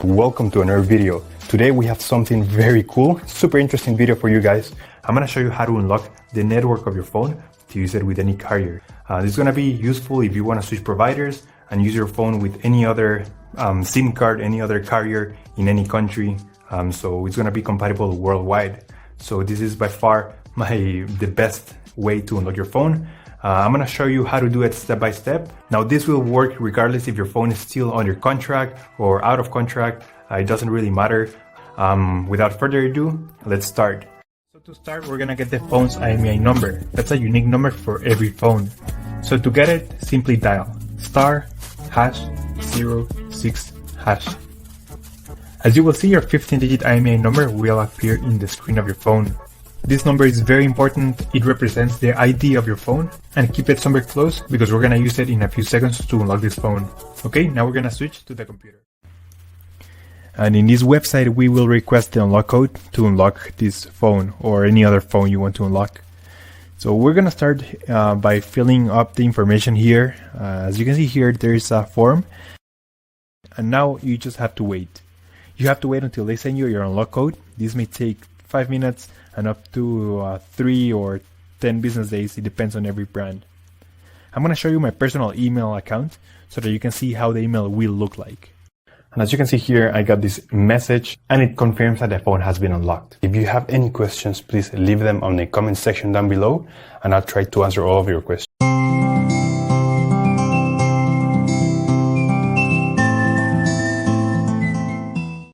Welcome to another video. Today we have something very cool, super interesting video for you guys. I'm gonna show you how to unlock the network of your phone to use it with any carrier. This is gonna be useful if you wanna switch providers and use your phone with any other SIM card, any other carrier in any country. So it's gonna be compatible worldwide. So this is by far the best way to unlock your phone. I'm gonna show you how to do it step by step. Now this will work regardless if your phone is still under contract or out of contract. It doesn't really matter. Without further ado, let's start. So to start, we're gonna get the phone's IMEI number. That's a unique number for every phone. So to get it, simply dial *#06#. As you will see, your 15-digit IMEI number will appear in the screen of your phone. This number is very important. It represents the ID of your phone, and keep it somewhere close because we're gonna use it in a few seconds to unlock this phone. Okay, now we're gonna switch to the computer. And in this website, we will request the unlock code to unlock this phone or any other phone you want to unlock. So we're gonna start by filling up the information here. As you can see here, there is a form, and now you just have to wait. You have to wait until they send you your unlock code. This may take 5 minutes and up to 3 or 10 business days. It depends on every brand. I'm going to show you my personal email account so that you can see how the email will look like. And as you can see here, I got this message and it confirms that the phone has been unlocked. If you have any questions, please leave them on the comment section down below and I'll try to answer all of your questions.